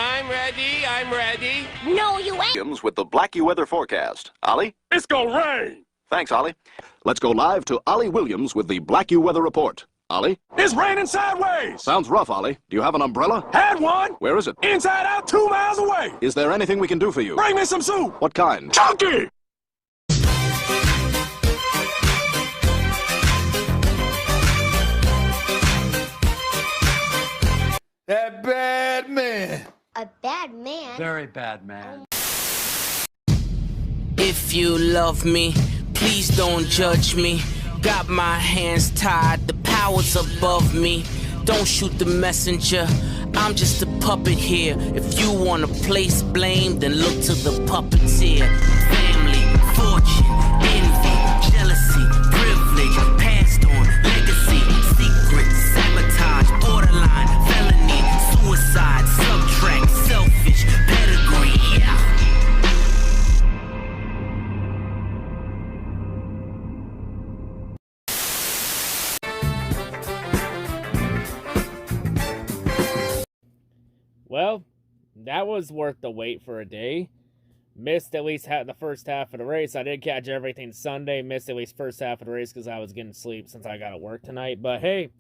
I'm ready, I'm ready. No, you ain't. With the Blackie weather forecast. Ollie? It's gonna rain. Thanks, Ollie. Let's go live to Ollie Williams with the Blackie weather report. Ollie? It's raining sideways. Sounds rough, Ollie. Do you have an umbrella? Had one. Where is it? Inside out, 2 miles away. Is there anything we can do for you? Bring me some soup. What kind? Chunky. That bad man. A bad man? Very bad man. If you love me, please don't judge me. Got my hands tied, the power's above me. Don't shoot the messenger, I'm just a puppet here. If you wanna place blame, then look to the puppeteer. Family, fortune, envy, jealousy, privilege, passed on, legacy, secret, sabotage, borderline, felony, suicide, subtract, selfish, pedigree, yeah. Well, that was worth the wait for a day. Missed at least the first half of the race. I did catch everything Sunday. Missed at least first half of the race because I was getting sleep since I got to work tonight. But hey,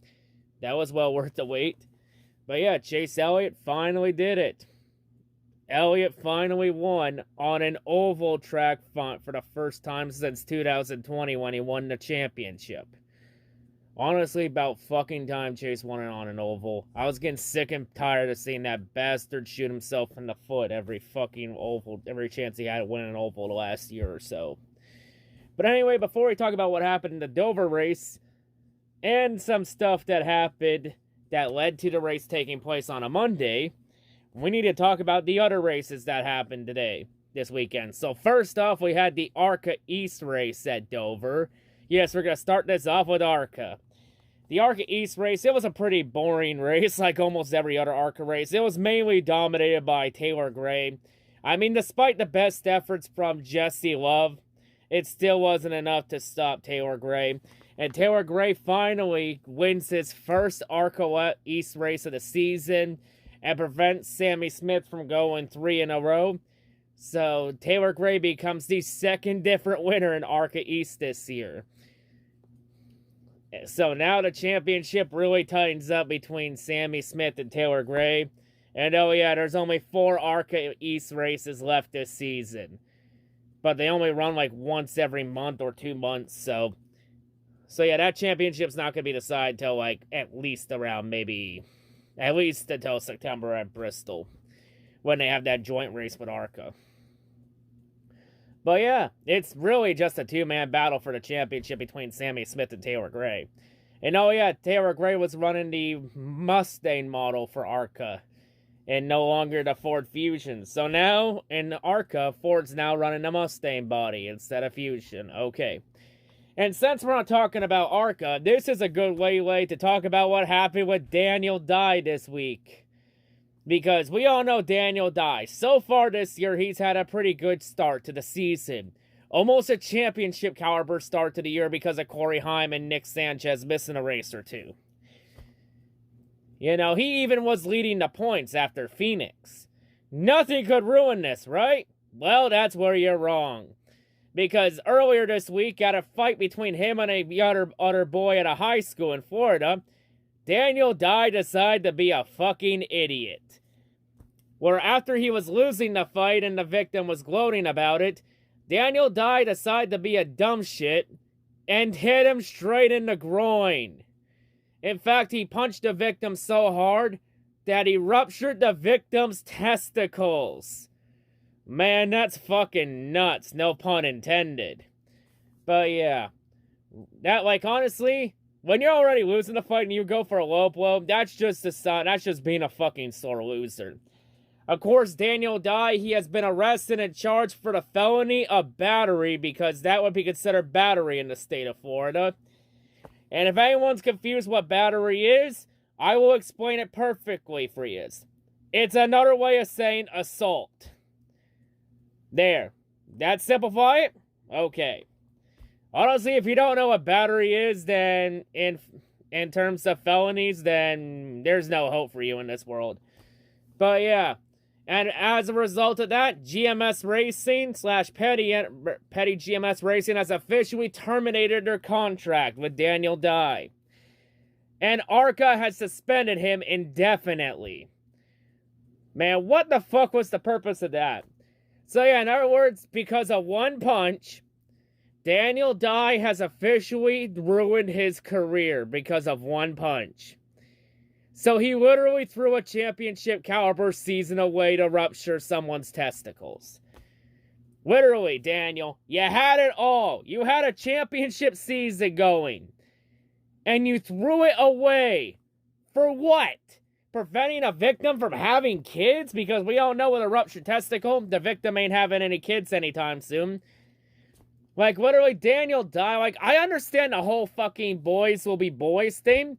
that was well worth the wait. But yeah, Chase Elliott finally did it. Elliott finally won on an oval track for the first time since 2020 when he won the championship. Honestly, about fucking time Chase won it on an oval. I was getting sick and tired of seeing that bastard shoot himself in the foot every fucking oval, every chance he had to win an oval the last year or so. But anyway, before we talk about what happened in the Dover race, and some stuff that happened that led to the race taking place on a Monday, we need to talk about the other races that happened this weekend. So first off, we had the ARCA East race at Dover. Yes, we're going to start this off with ARCA. The ARCA East race, it was a pretty boring race, like almost every other ARCA race. It was mainly dominated by Taylor Gray. I mean, despite the best efforts from Jesse Love, it still wasn't enough to stop Taylor Gray. And Taylor Gray finally wins his first ARCA East race of the season and prevents Sammy Smith from going 3 in a row. So Taylor Gray becomes the second different winner in ARCA East this year. So now the championship really tightens up between Sammy Smith and Taylor Gray. And oh yeah, there's only 4 ARCA East races left this season. But they only run like once every month or 2 months, so yeah, that championship's not going to be decided till like at least until September at Bristol, when they have that joint race with ARCA. But yeah, it's really just a 2-man battle for the championship between Sammy Smith and Taylor Gray. And oh yeah, Taylor Gray was running the Mustang model for ARCA, and no longer the Ford Fusion. So now, in ARCA, Ford's now running the Mustang body instead of Fusion. Okay. And since we're not talking about ARCA, this is a good way to talk about what happened with Daniel Dye this week. Because we all know Daniel Dye. So far this year, he's had a pretty good start to the season. Almost a championship caliber start to the year because of Corey Heim and Nick Sanchez missing a race or two. You know, he even was leading the points after Phoenix. Nothing could ruin this, right? Well, that's where you're wrong. Because earlier this week, at a fight between him and a other boy at a high school in Florida, Daniel Dye decided to be a fucking idiot. Where after he was losing the fight and the victim was gloating about it, Daniel Dye decided to be a dumb shit and hit him straight in the groin. In fact, he punched the victim so hard that he ruptured the victim's testicles. Man, that's fucking nuts, no pun intended. But yeah, that, like, honestly, when you're already losing the fight and you go for a low blow, that's just being a fucking sore loser. Of course, Daniel Dye, he has been arrested and charged for the felony of battery because that would be considered battery in the state of Florida. And if anyone's confused what battery is, I will explain it perfectly for you. It's another way of saying assault. There. That simplify it? Okay. Honestly, if you don't know what battery is, then in terms of felonies, then there's no hope for you in this world. But yeah. And as a result of that, GMS Racing / Petty GMS Racing has officially terminated their contract with Daniel Dye. And ARCA has suspended him indefinitely. Man, what the fuck was the purpose of that? So yeah, in other words, because of one punch, Daniel Dye has officially ruined his career because of one punch. So he literally threw a championship caliber season away to rupture someone's testicles. Literally, Daniel, you had it all. You had a championship season going. And you threw it away. For what? Preventing a victim from having kids? Because we all know with a ruptured testicle, the victim ain't having any kids anytime soon. Like, literally, Daniel Dye, like, I understand the whole fucking boys will be boys thing.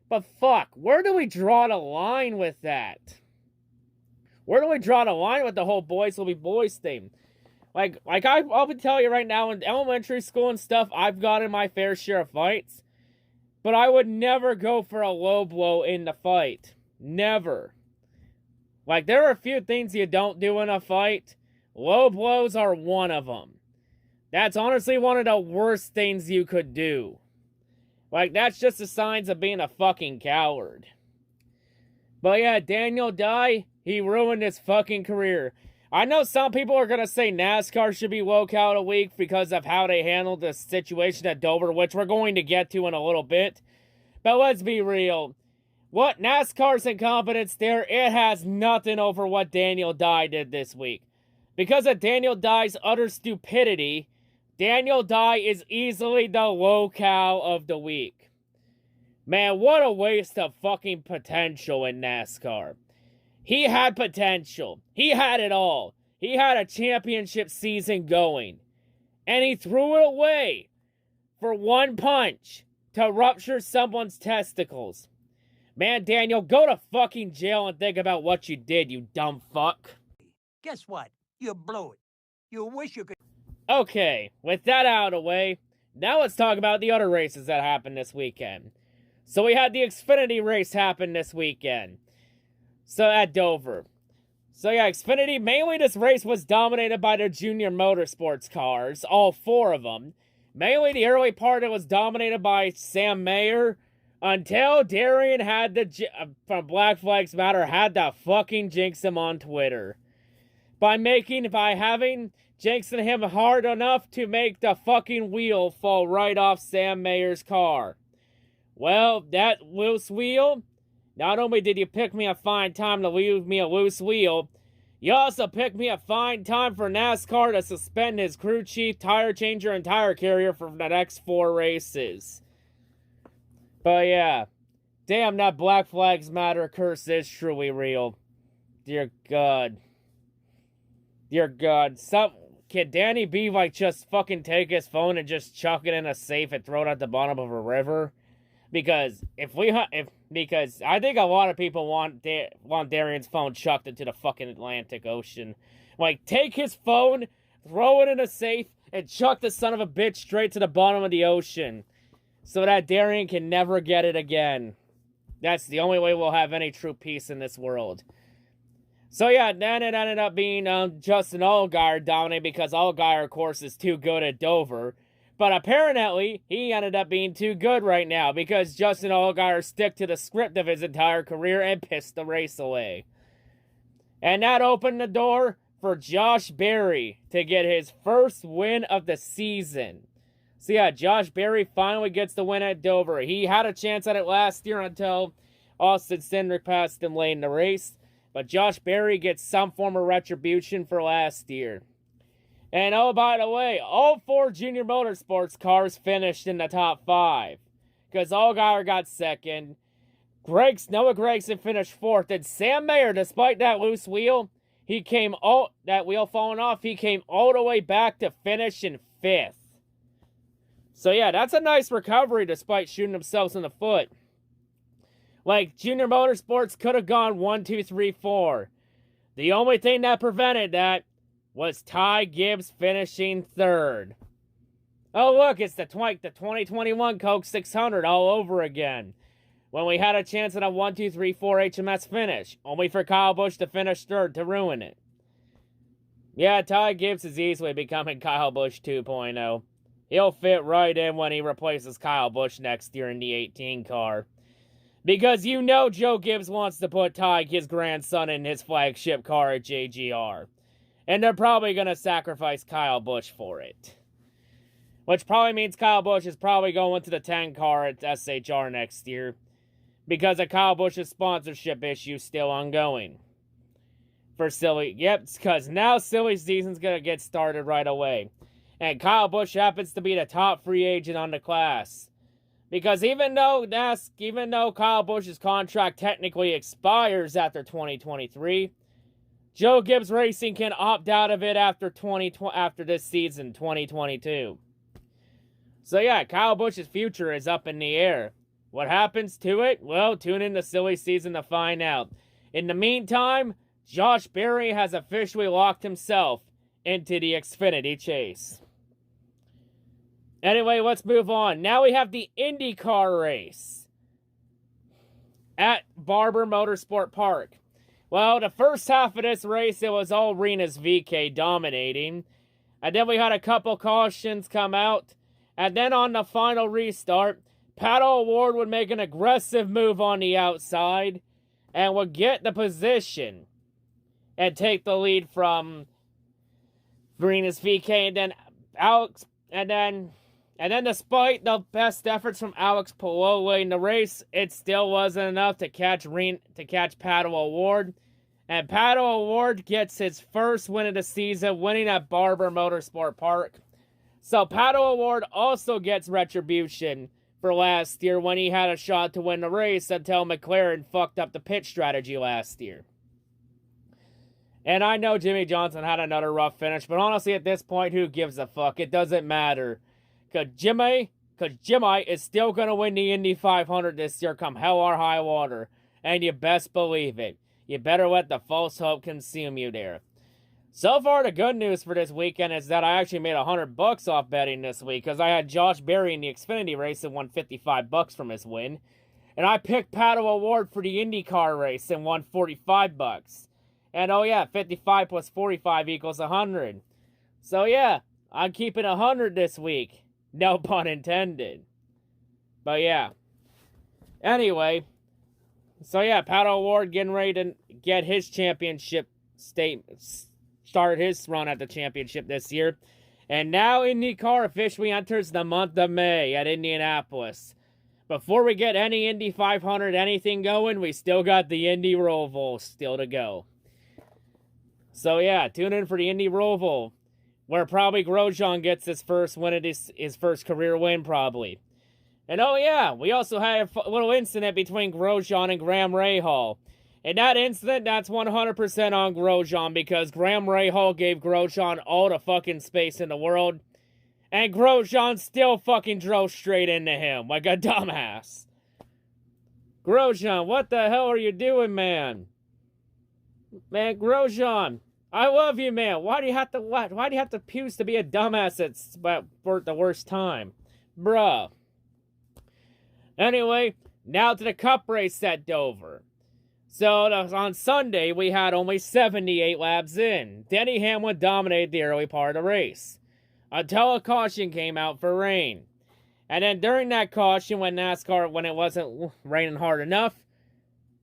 But fuck, where do we draw the line with that? Where do we draw the line with the whole boys will be boys thing? Like I'll tell you right now, in elementary school and stuff, I've gotten my fair share of fights. But I would never go for a low blow in the fight. Never. Like, there are a few things you don't do in a fight. Low blows are one of them. That's honestly one of the worst things you could do. Like, that's just the signs of being a fucking coward. But yeah, Daniel Dye, he ruined his fucking career. I know some people are going to say NASCAR should be woke out a week because of how they handled the situation at Dover, which we're going to get to in a little bit. But let's be real. What NASCAR's incompetence there, it has nothing over what Daniel Dye did this week. Because of Daniel Dye's utter stupidity, Daniel Dye is easily the low-cow of the week. Man, what a waste of fucking potential in NASCAR. He had potential. He had it all. He had a championship season going. And he threw it away for one punch to rupture someone's testicles. Man, Daniel, go to fucking jail and think about what you did, you dumb fuck. Guess what? You blew it. You wish you could. Okay, with that out of the way, now let's talk about the other races that happened this weekend. So we had the Xfinity race happen this weekend. So at Dover. So yeah, Xfinity, mainly this race was dominated by their junior motorsports cars, all four of them. Mainly the early part, it was dominated by Sam Mayer, until Darian had from Black Flags Matter, had to fucking jinx him on Twitter. By having jinxing him hard enough to make the fucking wheel fall right off Sam Mayer's car. Well, that loose wheel, not only did you pick me a fine time to leave me a loose wheel, you also picked me a fine time for NASCAR to suspend his crew chief, tire changer, and tire carrier for the next 4 races. But yeah, damn, that Black Flags Matter curse is truly real. Dear God. Dear God. Can Danny B, like, just fucking take his phone and just chuck it in a safe and throw it at the bottom of a river? Because because I think a lot of people want Darian's phone chucked into the fucking Atlantic Ocean. Like, take his phone, throw it in a safe, and chuck the son of a bitch straight to the bottom of the ocean. So that Darian can never get it again. That's the only way we'll have any true peace in this world. So yeah, then it ended up being Justin Allgaier dominating because Allgaier, of course, is too good at Dover. But apparently, he ended up being too good right now because Justin Allgaier stuck to the script of his entire career and pissed the race away. And that opened the door for Josh Berry to get his first win of the season. So yeah, Josh Berry finally gets the win at Dover. He had a chance at it last year until Austin Cindric passed him late in the race. But Josh Berry gets some form of retribution for last year. And oh, by the way, all 4 junior motorsports cars finished in the top 5. Because Allgaier got second. Noah Gragson finished 4th. And Sam Mayer, despite that loose wheel, that wheel falling off, he came all the way back to finish in 5th. So yeah, that's a nice recovery despite shooting themselves in the foot. Like, Junior Motorsports could have gone 1, 2, 3, 4. The only thing that prevented that was Ty Gibbs finishing 3rd. Oh look, it's the 2021 Coke 600 all over again. when we had a chance at a 1-2-3-4 HMS finish, only for Kyle Busch to finish third to ruin it. Yeah, Ty Gibbs is easily becoming Kyle Busch 2.0. He'll fit right in when he replaces Kyle Busch next year in the 18 car. Because you know Joe Gibbs wants to put Ty, his grandson, in his flagship car at JGR. And they're probably going to sacrifice Kyle Busch for it. Which probably means Kyle Busch is probably going to the 10 car at SHR next year. Because of Kyle Busch's sponsorship issue still ongoing. For Silly. Yep, because now Silly season's going to get started right away. And Kyle Busch happens to be the top free agent on the class. Because even though Kyle Busch's contract technically expires after 2023, Joe Gibbs Racing can opt out of it after this season, 2022. So yeah, Kyle Busch's future is up in the air. What happens to it? Well, tune in to Silly Season to find out. In the meantime, Josh Berry has officially locked himself into the Xfinity chase. Anyway, let's move on. Now we have the IndyCar race at Barber Motorsport Park. Well, the first half of this race, it was all Rinus VeeKay dominating. And then we had a couple cautions come out. And then on the final restart, Pato O'Ward would make an aggressive move on the outside and would get the position and take the lead from Rinus VeeKay. And then Alex, and then despite the best efforts from Alex Palou in the race, it still wasn't enough to catch Pato O'Ward. And Pato O'Ward gets his first win of the season, winning at Barber Motorsport Park. So Pato O'Ward also gets retribution for last year when he had a shot to win the race until McLaren fucked up the pit strategy last year. And I know Jimmy Johnson had another rough finish, but honestly at this point, who gives a fuck? It doesn't matter. Because Jimmy is still going to win the Indy 500 this year come hell or high water. And you best believe it. You better let the false hope consume you there. So far, the good news for this weekend is that I actually made $100 off betting this week. Because I had Josh Berry in the Xfinity race and won $55 from his win. And I picked Pato O'Ward for the IndyCar race and won $45. And oh yeah, 55 plus 45 equals 100. So yeah, I'm keeping 100 this week. No pun intended. But yeah. Anyway. So yeah, Pato O'Ward getting ready to get his championship start his run at the championship this year. And now IndyCar officially enters the month of May at Indianapolis. Before we get any Indy 500 anything going, we still got the Indy Roval still to go. So yeah, tune in for the Indy Roval, where probably Grosjean gets his first win of his first career win, probably. And oh yeah, we also had a little incident between Grosjean and Graham Rahal. And that incident, that's 100% on Grosjean, because Graham Rahal gave Grosjean all the fucking space in the world. And Grosjean still fucking drove straight into him, like a dumbass. Grosjean, what the hell are you doing, man? Man, Grosjean, I love you, man. Why do you have to choose to be a dumbass for the worst time? Bruh. Anyway, now to the Cup race at Dover. So, on Sunday, we had only 78 laps in. Denny Hamlin dominated the early part of the race, until a caution came out for rain. And then during that caution, when it wasn't raining hard enough,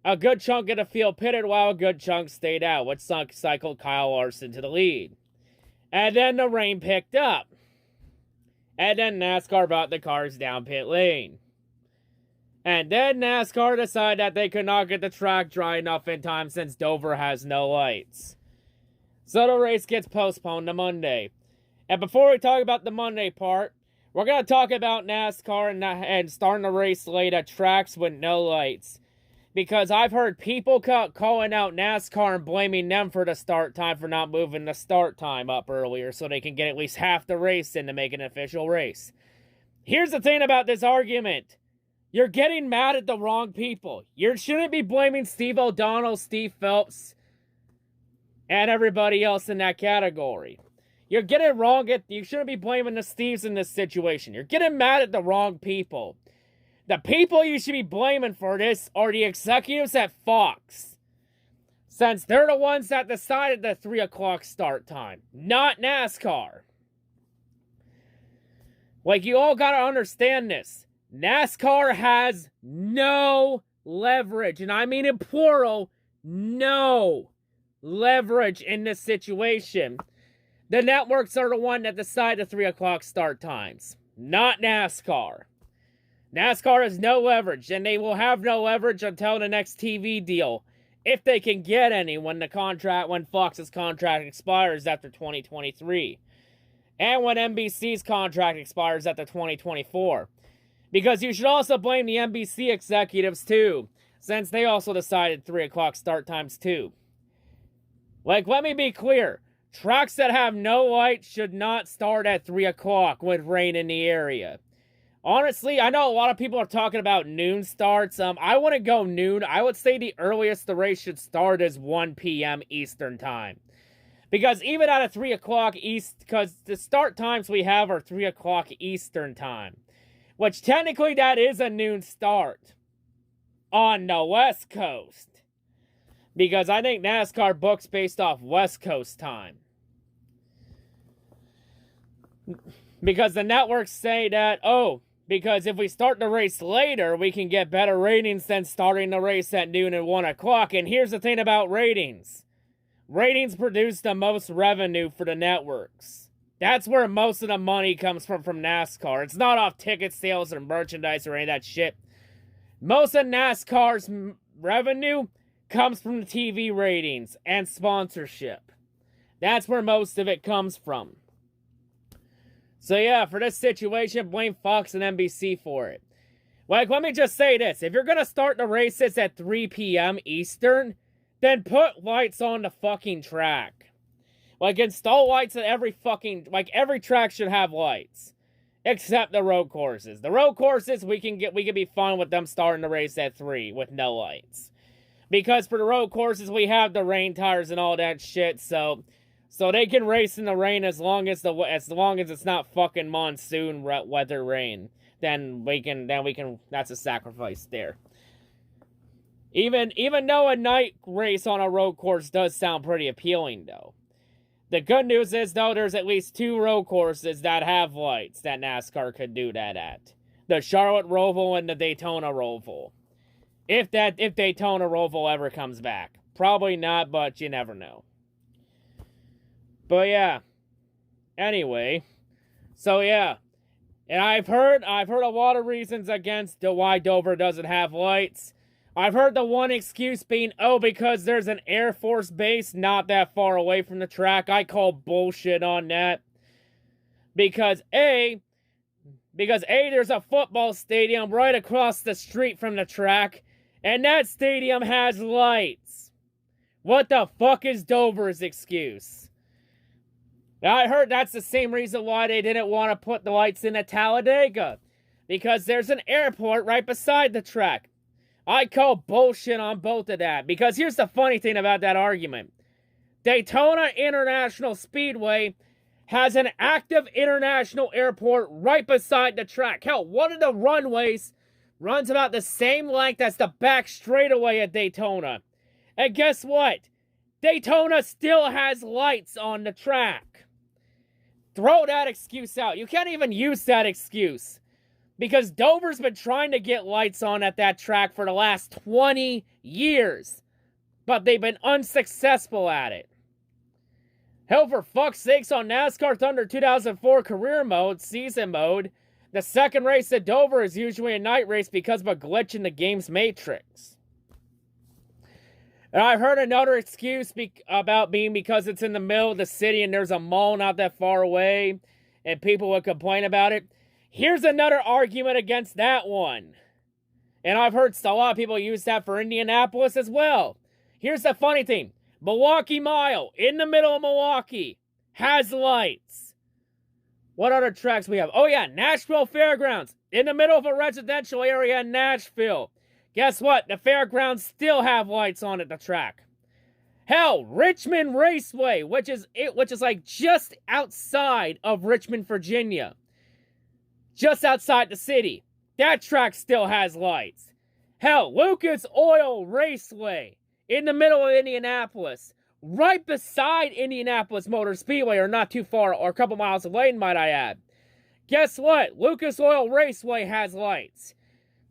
a good chunk of the field pitted while a good chunk stayed out, which cycled Kyle Larson to the lead. And then the rain picked up. And then NASCAR brought the cars down pit lane. And then NASCAR decided that they could not get the track dry enough in time since Dover has no lights. So the race gets postponed to Monday. And before we talk about the Monday part, we're going to talk about NASCAR and starting the race late at tracks with no lights. Because I've heard people calling out NASCAR and blaming them for the start time for not moving the start time up earlier so they can get at least half the race in to make an official race. Here's the thing about this argument. You're getting mad at the wrong people. You shouldn't be blaming Steve O'Donnell, Steve Phelps, and everybody else in that category. You're getting it wrong. You shouldn't be blaming the Steves in this situation. You're getting mad at the wrong people. The people you should be blaming for this are the executives at Fox, since they're the ones that decided the 3 o'clock start time, not NASCAR. Like, you all gotta understand this. NASCAR has no leverage, and I mean in plural, no leverage in this situation. The networks are the one that decide the 3 o'clock start times, not NASCAR. NASCAR has no leverage, and they will have no leverage until the next TV deal, if they can get any when Fox's contract expires after 2023. And when NBC's contract expires after 2024. Because you should also blame the NBC executives too, since they also decided 3 o'clock start times too. Like, let me be clear. Tracks that have no lights should not start at 3 o'clock with rain in the area. Honestly, I know a lot of people are talking about noon starts. I wouldn't go noon. I would say the earliest the race should start is 1 p.m. Eastern time. Because even at a 3 o'clock because the start times we have are 3 o'clock Eastern time. Which technically that is a noon start. On the West Coast. Because I think NASCAR books based off West Coast time. Because the networks say that, because if we start the race later, we can get better ratings than starting the race at noon and 1 o'clock. And here's the thing about ratings. Ratings produce the most revenue for the networks. That's where most of the money comes from NASCAR. It's not off ticket sales or merchandise or any of that shit. Most of NASCAR's revenue comes from the TV ratings and sponsorship. That's where most of it comes from. So yeah, for this situation, blame Fox and NBC for it. Like, let me just say this. If you're going to start the races at 3 p.m. Eastern, then put lights on the fucking track. Like, install lights at every track should have lights. Except the road courses. The road courses, we can be fine with them starting the race at 3 with no lights. Because for the road courses, we have the rain tires and all that shit, so they can race in the rain as long as it's not fucking monsoon weather rain. Then we can, that's a sacrifice there. Even though a night race on a road course does sound pretty appealing, though. The good news is, though, there's at least 2 road courses that have lights that NASCAR could do that at. The Charlotte Roval and the Daytona Roval. If Daytona Roval ever comes back. Probably not, but you never know. But yeah. Anyway. So yeah. And I've heard a lot of reasons against why Dover doesn't have lights. I've heard the one excuse being, because there's an Air Force base not that far away from the track. I call bullshit on that. Because there's a football stadium right across the street from the track, and that stadium has lights. What the fuck is Dover's excuse? I heard that's the same reason why they didn't want to put the lights in at Talladega. Because there's an airport right beside the track. I call bullshit on both of that. Because here's the funny thing about that argument. Daytona International Speedway has an active international airport right beside the track. Hell, one of the runways runs about the same length as the back straightaway at Daytona. And guess what? Daytona still has lights on the track. Throw that excuse out. You can't even use that excuse. Because Dover's been trying to get lights on at that track for the last 20 years. But they've been unsuccessful at it. Hell, for fuck's sakes, on NASCAR Thunder 2004 career mode, season mode, the second race at Dover is usually a night race because of a glitch in the game's matrix. And I've heard another excuse about being because it's in the middle of the city and there's a mall not that far away, and people would complain about it. Here's another argument against that one. And I've heard a lot of people use that for Indianapolis as well. Here's the funny thing. Milwaukee Mile, in the middle of Milwaukee, has lights. What other tracks we have? Oh yeah, Nashville Fairgrounds, in the middle of a residential area in Nashville. Guess what? The fairgrounds still have lights on at the track. Hell, Richmond Raceway, which is like just outside of Richmond, Virginia. Just outside the city. that track still has lights. Hell, Lucas Oil Raceway in the middle of Indianapolis, right beside Indianapolis Motor Speedway, or not too far, or a couple miles away, might I add. Guess what? Lucas Oil Raceway has lights.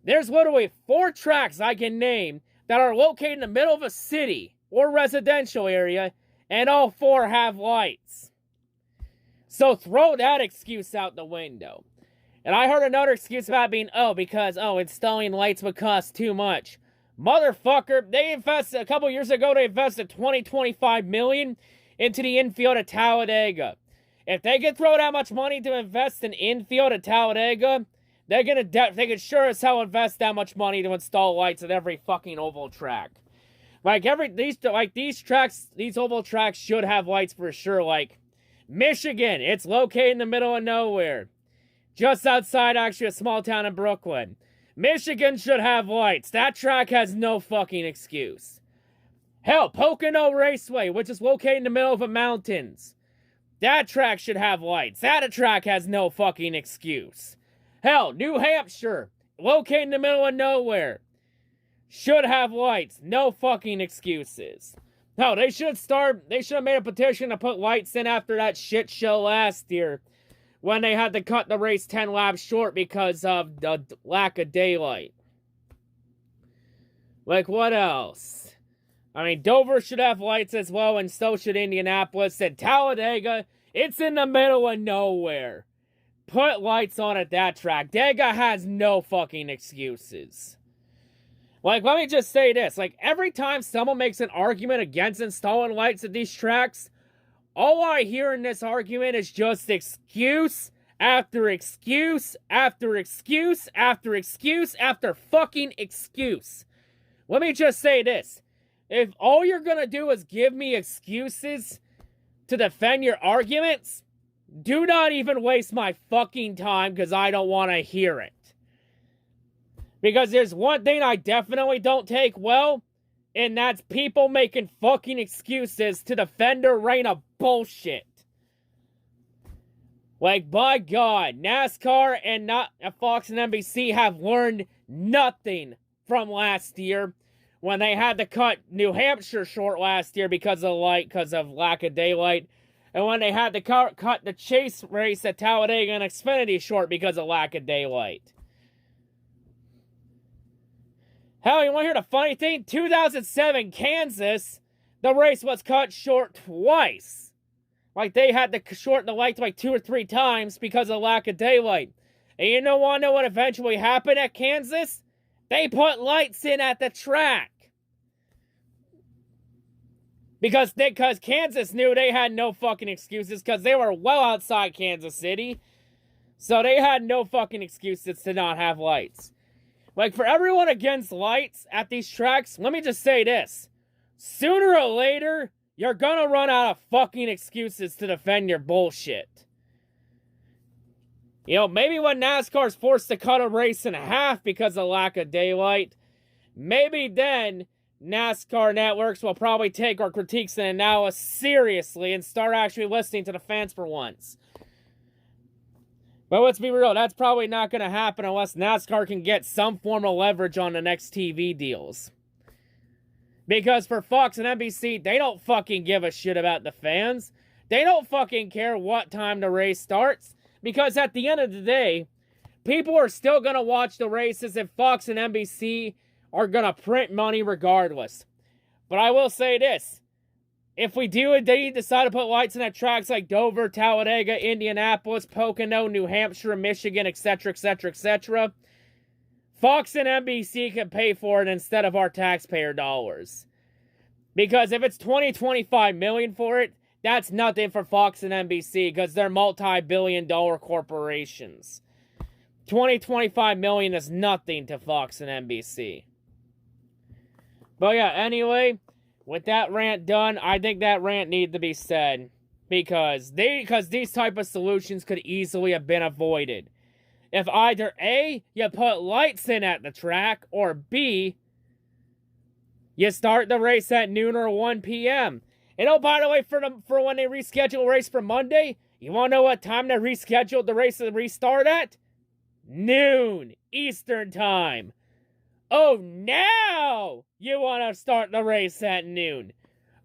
There's literally 4 tracks I can name that are located in the middle of a city or residential area, and all 4 have lights. So throw that excuse out the window. And I heard another excuse about being, because installing lights would cost too much. Motherfucker, they invested, a couple years ago, they invested $25 million into the infield at Talladega. If they could throw that much money to invest in infield at Talladega, they could sure as hell invest that much money to install lights at every fucking oval track. These oval tracks should have lights for sure. Like Michigan, it's located in the middle of nowhere, just outside actually a small town in Brooklyn. Michigan should have lights. That track has no fucking excuse. Hell, Pocono Raceway, which is located in the middle of the mountains, that track should have lights. That track has no fucking excuse. Hell, New Hampshire, located in the middle of nowhere, should have lights. No fucking excuses. No, they should have made a petition to put lights in after that shit show last year when they had to cut the race 10 laps short because of the lack of daylight. Like, what else? I mean, Dover should have lights as well, and so should Indianapolis. And Talladega, it's in the middle of nowhere. Put lights on at that track. Dega has no fucking excuses. Like, let me just say this. Like, every time someone makes an argument against installing lights at these tracks, all I hear in this argument is just excuse after excuse after excuse after excuse after fucking excuse. Let me just say this. If all you're gonna do is give me excuses to defend your arguments, do not even waste my fucking time, because I don't want to hear it. Because there's one thing I definitely don't take well, and that's people making fucking excuses to defend their reign of bullshit. Like, by God, NASCAR and Fox and NBC have learned nothing from last year when they had to cut New Hampshire short last year because of lack of daylight. And when they had to cut the chase race at Talladega and Xfinity short because of lack of daylight. Hell, you want to hear the funny thing? 2007 Kansas, the race was cut short twice. Like, they had to shorten the lights like 2 or 3 times because of lack of daylight. And you want to know what eventually happened at Kansas? They put lights in at the track. Because Kansas knew they had no fucking excuses, because they were well outside Kansas City. So they had no fucking excuses to not have lights. Like, for everyone against lights at these tracks, let me just say this. Sooner or later, you're gonna run out of fucking excuses to defend your bullshit. You know, maybe when NASCAR's forced to cut a race in half because of lack of daylight, maybe then NASCAR networks will probably take our critiques and analysis seriously and start actually listening to the fans for once. But let's be real, that's probably not going to happen unless NASCAR can get some form of leverage on the next TV deals. Because for Fox and NBC, they don't fucking give a shit about the fans. They don't fucking care what time the race starts. Because at the end of the day, people are still going to watch the races if Fox and NBC are going to print money regardless. But I will say this. If we do indeed decide to put lights in at tracks like Dover, Talladega, Indianapolis, Pocono, New Hampshire, Michigan, etc., etc., etc., Fox and NBC can pay for it instead of our taxpayer dollars. Because if it's $25 million for it, that's nothing for Fox and NBC because they're multi-billion-dollar corporations. $25 million is nothing to Fox and NBC. But yeah, anyway, with that rant done, I think that rant needed to be said. Because these type of solutions could easily have been avoided. If either A, you put lights in at the track, or B, you start the race at noon or 1 p.m. And oh, by the way, for when they reschedule a race for Monday, you want to know what time they rescheduled the race to restart at? noon Eastern time. Oh, now you want to start the race at noon.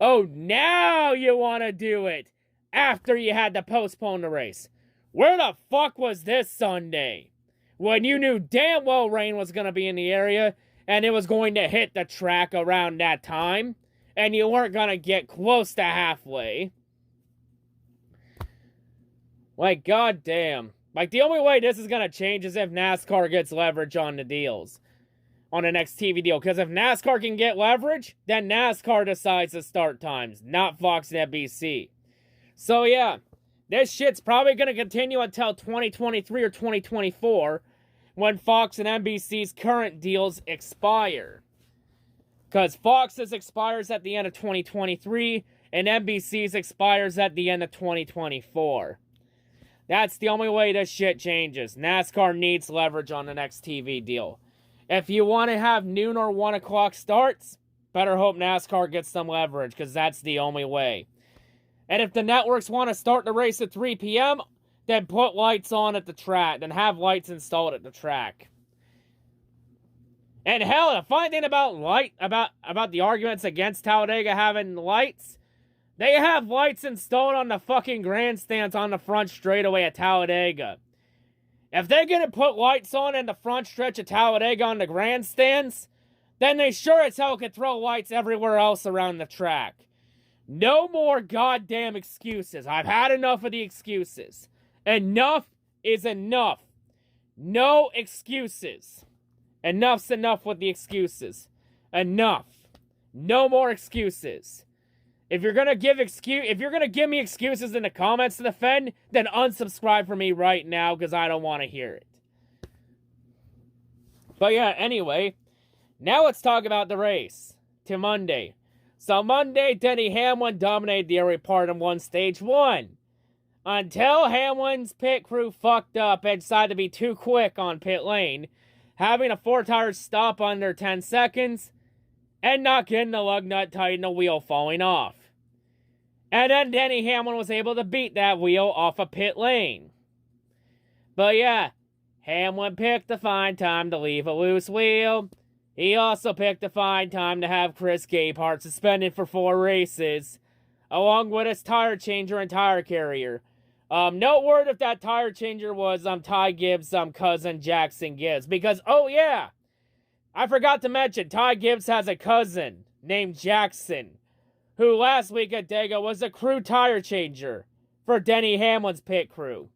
Oh, now you want to do it after you had to postpone the race. Where the fuck was this Sunday? When you knew damn well rain was going to be in the area and it was going to hit the track around that time and you weren't going to get close to halfway. Like, goddamn. Like, the only way this is going to change is if NASCAR gets leverage on the deals. On the next TV deal. Because if NASCAR can get leverage, then NASCAR decides the start times, not Fox and NBC. So, yeah. This shit's probably going to continue until 2023 or 2024 when Fox and NBC's current deals expire. Because Fox's expires at the end of 2023 and NBC's expires at the end of 2024. That's the only way this shit changes. NASCAR needs leverage on the next TV deal. If you want to have noon or 1 o'clock starts, better hope NASCAR gets some leverage, because that's the only way. And if the networks want to start the race at 3 p.m., then put lights on at the track, then have lights installed at the track. And hell, the funny thing about the arguments against Talladega having lights, they have lights installed on the fucking grandstands on the front straightaway at Talladega. If they're gonna put lights on in the front stretch of Talladega on the grandstands, then they sure as hell could throw lights everywhere else around the track. No more goddamn excuses. I've had enough of the excuses. Enough is enough. No excuses. Enough's enough with the excuses. Enough. No more excuses. If you're gonna give me excuses in the comments to defend, then unsubscribe from me right now, because I don't want to hear it. But yeah, anyway, now let's talk about the race to Monday. So Monday, Denny Hamlin dominated the early part and won stage 1. Until Hamlin's pit crew fucked up and decided to be too quick on pit lane, having a 4-tire stop under 10 seconds, and not getting the lug nut tight and the wheel falling off. And then Denny Hamlin was able to beat that wheel off a pit lane. But yeah, Hamlin picked the fine time to leave a loose wheel. He also picked the fine time to have Chris Gabehart suspended for 4 races, along with his tire changer and tire carrier. No word if that tire changer was Ty Gibbs' cousin Jackson Gibbs. Because, oh yeah, I forgot to mention, Ty Gibbs has a cousin named Jackson, who last week at Dega was a crew tire changer for Denny Hamlin's pit crew.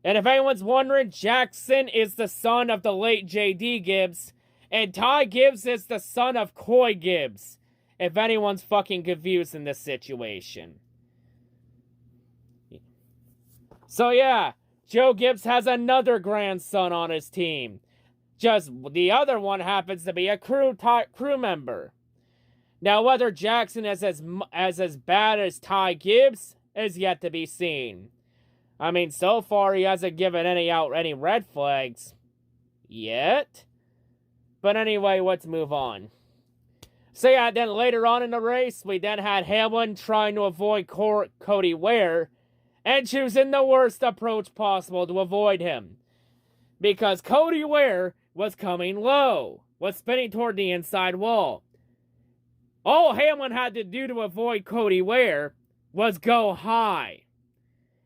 And if anyone's wondering, Jackson is the son of the late J.D. Gibbs, and Ty Gibbs is the son of Coy Gibbs, if anyone's fucking confused in this situation. So yeah, Joe Gibbs has another grandson on his team. Just the other one happens to be a crew member. Now, whether Jackson is as bad as Ty Gibbs is yet to be seen. I mean, so far he hasn't given any red flags yet. But anyway, let's move on. So yeah, then later on in the race, we then had Hamlin trying to avoid Cody Ware and choosing the worst approach possible to avoid him. Because Cody Ware was coming low, was spinning toward the inside wall. All Hamlin had to do to avoid Cody Ware was go high.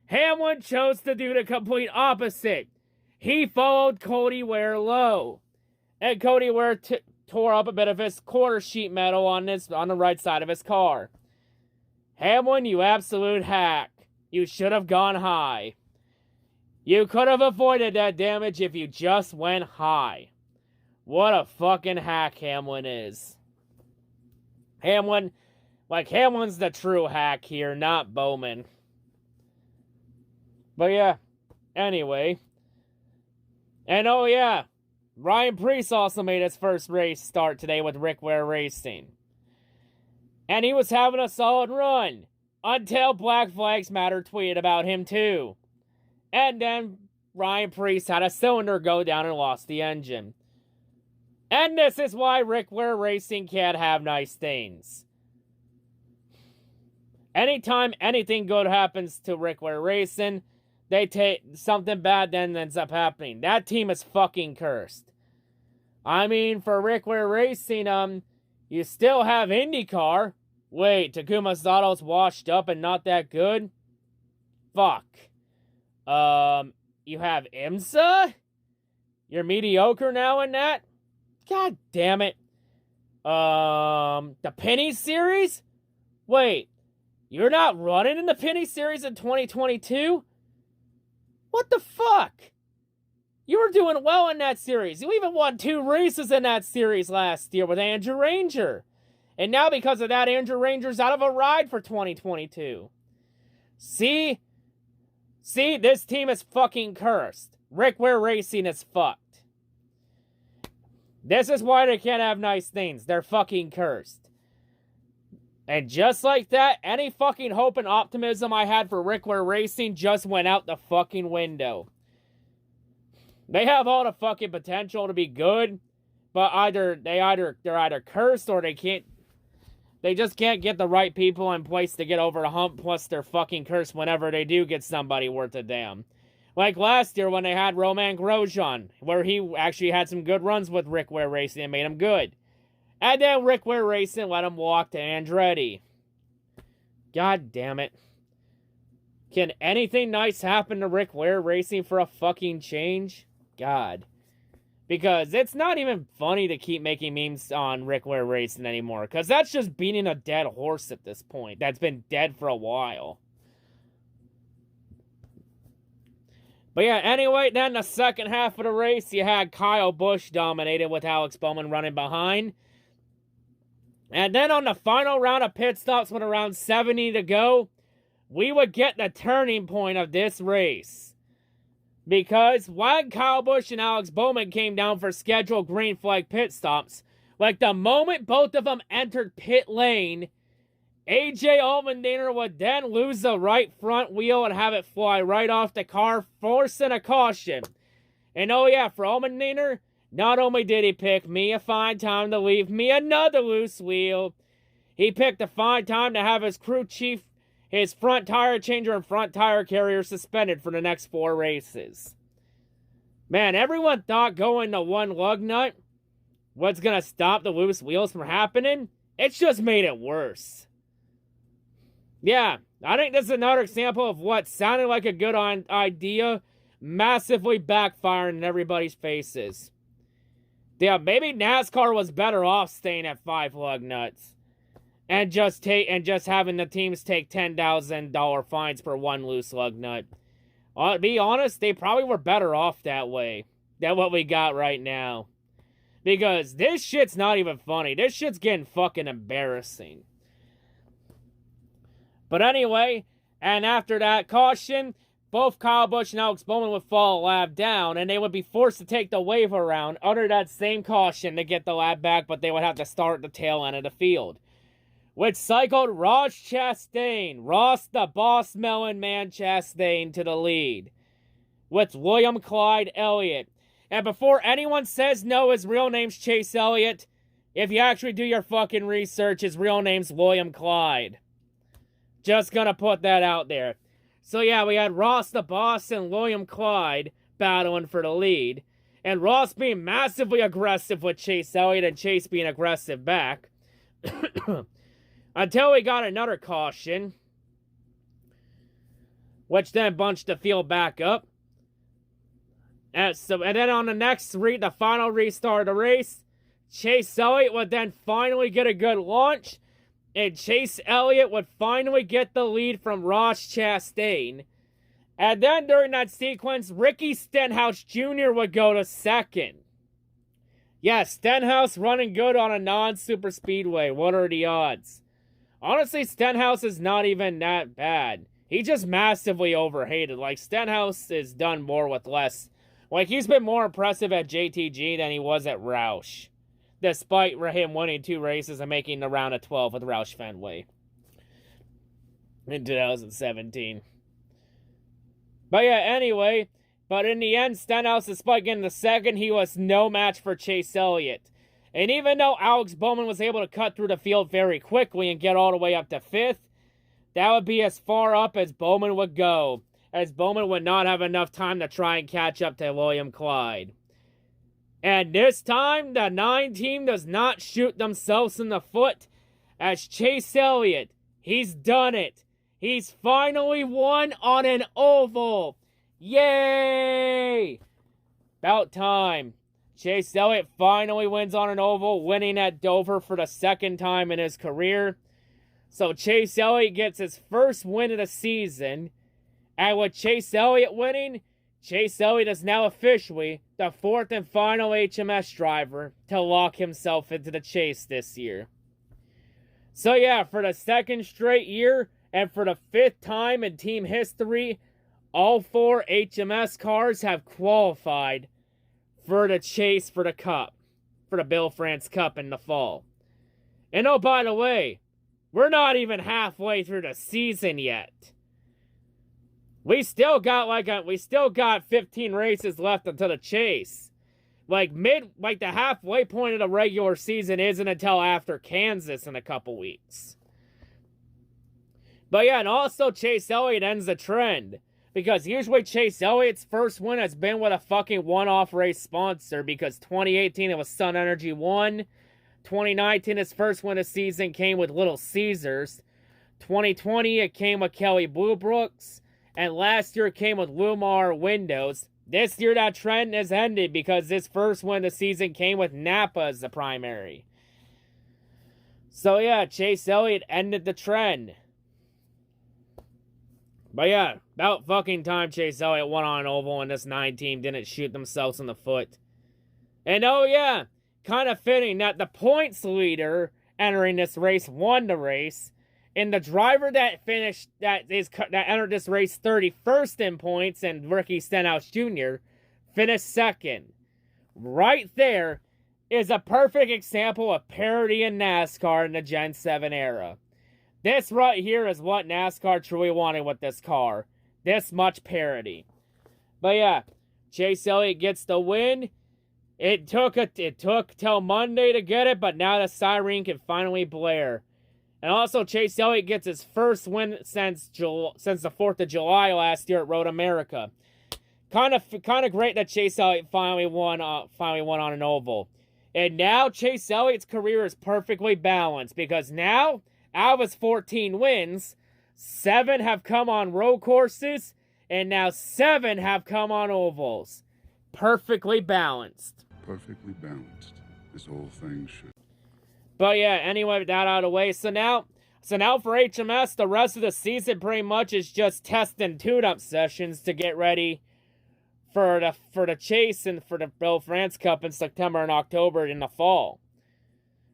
Hamlin chose to do the complete opposite. He followed Cody Ware low. And Cody Ware tore up a bit of his quarter sheet metal on the right side of his car. Hamlin, you absolute hack. You should have gone high. You could have avoided that damage if you just went high. What a fucking hack Hamlin is. Hamlin's the true hack here, not Bowman. But yeah, anyway. And oh yeah, Ryan Preece also made his first race start today with Rick Ware Racing. And he was having a solid run. Until Black Flags Matter tweeted about him too. And then Ryan Preece had a cylinder go down and lost the engine. And this is why Rick Ware Racing can't have nice things. Anytime anything good happens to Rick Ware Racing, they take something bad then ends up happening. That team is fucking cursed. I mean, for Rick Ware Racing, you still have IndyCar. Wait, Takuma Sato's washed up and not that good? Fuck. You have IMSA? You're mediocre now in that? God damn it. The Penny Series? Wait, you're not running in the Penny Series in 2022? What the fuck? You were doing well in that series. You even won 2 races in that series last year with Andrew Ranger. And now because of that, Andrew Ranger's out of a ride for 2022. See, this team is fucking cursed. Rick Ware Racing is fucked. This is why they can't have nice things. They're fucking cursed. And just like that, any fucking hope and optimism I had for Rick Ware Racing just went out the fucking window. They have all the fucking potential to be good, but they're either cursed or they just can't get the right people in place to get over the hump, plus they're fucking cursed whenever they do get somebody worth a damn. Like last year when they had Roman Grosjean, where he actually had some good runs with Rick Ware Racing and made him good. And then Rick Ware Racing let him walk to Andretti. God damn it. Can anything nice happen to Rick Ware Racing for a fucking change? God. Because it's not even funny to keep making memes on Rick Ware Racing anymore. Because that's just beating a dead horse at this point. That's been dead for a while. But yeah, anyway, then the second half of the race, you had Kyle Busch dominated with Alex Bowman running behind. And then on the final round of pit stops with around 70 to go, we would get the turning point of this race. Because when Kyle Busch and Alex Bowman came down for scheduled green flag pit stops, like the moment both of them entered pit lane, AJ Allmendinger would then lose the right front wheel and have it fly right off the car, forcing a caution. And oh yeah, for Allmendinger, not only did he pick me a fine time to leave me another loose wheel, he picked a fine time to have his crew chief, his front tire changer and front tire carrier suspended for the next 4 races. Man, everyone thought going to one lug nut was going to stop the loose wheels from happening. It's just made it worse. Yeah, I think this is another example of what sounded like a good idea massively backfiring in everybody's faces. Yeah, maybe NASCAR was better off staying at 5 lug nuts and just having the teams take $10,000 fines per 1 loose lug nut. To be honest, they probably were better off that way than what we got right now. Because this shit's not even funny. This shit's getting fucking embarrassing. But anyway, and after that caution, both Kyle Busch and Alex Bowman would fall a lap down, and they would be forced to take the wave around under that same caution to get the lap back, but they would have to start at the tail end of the field. Which cycled Ross Chastain, Ross the Boss Melon Man Chastain, to the lead. With William Clyde Elliott. And before anyone says no, his real name's Chase Elliott, if you actually do your fucking research, his real name's William Clyde. Just gonna put that out there. So yeah, we had Ross the Boss and William Clyde battling for the lead. And Ross being massively aggressive with Chase Elliott and Chase being aggressive back. Until we got another caution. Which then bunched the field back up. And then on the final restart of the race, Chase Elliott would then finally get a good launch. And Chase Elliott would finally get the lead from Ross Chastain. And then during that sequence, Ricky Stenhouse Jr. would go to second. Yes, Stenhouse running good on a non-super speedway. What are the odds? Honestly, Stenhouse is not even that bad. He just massively overhated. Like, Stenhouse is done more with less. Like, he's been more impressive at JTG than he was at Roush. Despite him winning 2 races and making the round of 12 with Roush Fenway in 2017. But yeah, anyway, but in the end, Stenhouse, despite getting the second, he was no match for Chase Elliott. And even though Alex Bowman was able to cut through the field very quickly and get all the way up to 5th, that would be as far up as Bowman would go. as Bowman would not have enough time to try and catch up to William Clyde. And this time, the 9 team does not shoot themselves in the foot, as Chase Elliott, he's done it. He's finally won on an oval. Yay! About time. Chase Elliott finally wins on an oval, winning at Dover for the 2nd time in his career. So Chase Elliott gets his first win of the season. And with Chase Elliott winning, Chase Elliott is now officially the 4th and final HMS driver to lock himself into the chase this year. So yeah, for the 2nd straight year and for the 5th time in team history, all 4 HMS cars have qualified for the chase for the Cup, for the Bill France Cup in the fall. And oh, by the way, we're not even halfway through the season yet. We still got 15 races left until the chase. The halfway point of the regular season isn't until after Kansas in a couple weeks. But yeah, and also Chase Elliott ends the trend. Because usually Chase Elliott's first win has been with a fucking one-off race sponsor. Because 2018 it was Sun Energy 1. 2019 his first win of the season came with Little Caesars. 2020 it came with Kelly Blue Brooks. And last year it came with Lumar Windows. This year that trend has ended because this first win of the season came with Napa as the primary. So yeah, Chase Elliott ended the trend. But yeah, about fucking time Chase Elliott won on an oval and this 9 team didn't shoot themselves in the foot. And oh yeah, kind of fitting that the points leader entering this race won the race. And the driver that entered this race 31st in points, and Ricky Stenhouse Jr., finished 2nd. Right there is a perfect example of parity in NASCAR in the Gen 7 era. This right here is what NASCAR truly wanted with this car. This much parity. But yeah, Chase Elliott gets the win. It took till Monday to get it, but now the siren can finally blare. And also, Chase Elliott gets his first win since the 4th of July last year at Road America. Kind of great that Chase Elliott finally won on an oval. And now Chase Elliott's career is perfectly balanced because now, out of his 14 wins, 7 have come on road courses, and now 7 have come on ovals. Perfectly balanced. Perfectly balanced. This whole thing should. But yeah, anyway, with that out of the way, so now for HMS, the rest of the season pretty much is just test and tune-up sessions to get ready for the chase and for the Bill France Cup in September and October in the fall.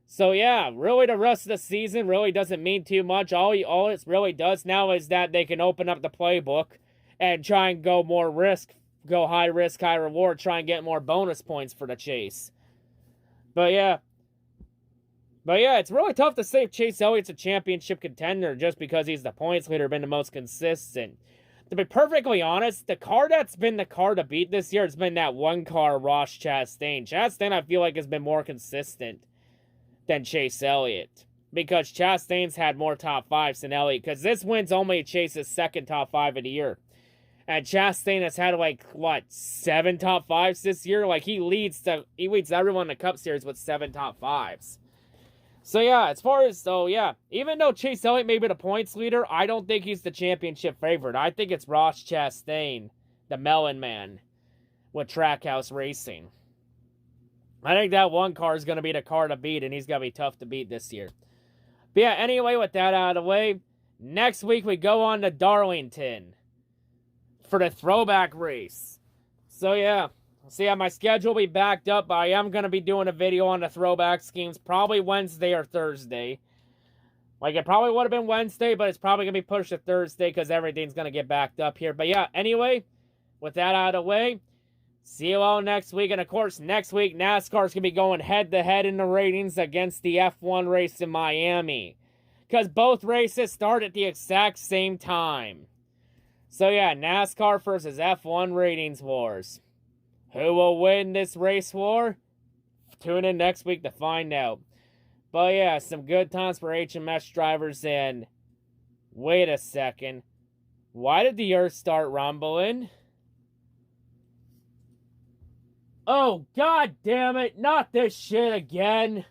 So yeah, really the rest of the season really doesn't mean too much. All it really does now is that they can open up the playbook and try and go high risk, high reward, try and get more bonus points for the chase. But yeah, it's really tough to say if Chase Elliott's a championship contender just because he's the points leader, been the most consistent. To be perfectly honest, the car that's been the car to beat this year has been that one car, Ross Chastain. Chastain, I feel like, has been more consistent than Chase Elliott. Because Chastain's had more top 5s than Elliott. Because this win's only Chase's 2nd top 5 of the year. And Chastain has had, 7 top 5s this year? He leads everyone in the Cup Series with 7 top 5s. So yeah, even though Chase Elliott may be the points leader, I don't think he's the championship favorite. I think it's Ross Chastain, the Melon Man, with Trackhouse Racing. I think that one car is going to be the car to beat, and he's going to be tough to beat this year. But yeah, anyway, with that out of the way, next week we go on to Darlington for the throwback race. So yeah. So yeah, my schedule will be backed up, but I am going to be doing a video on the throwback schemes, probably Wednesday or Thursday. It probably would have been Wednesday, but it's probably going to be pushed to Thursday because everything's going to get backed up here. But yeah, anyway, with that out of the way, see you all next week. And of course, next week, NASCAR's going to be going head-to-head in the ratings against the F1 race in Miami. Because both races start at the exact same time. So yeah, NASCAR versus F1 ratings wars. Who will win this race war? Tune in next week to find out. But yeah, some good times for HMS drivers and... Wait a second. Why did the earth start rumbling? Oh, god damn it, not this shit again.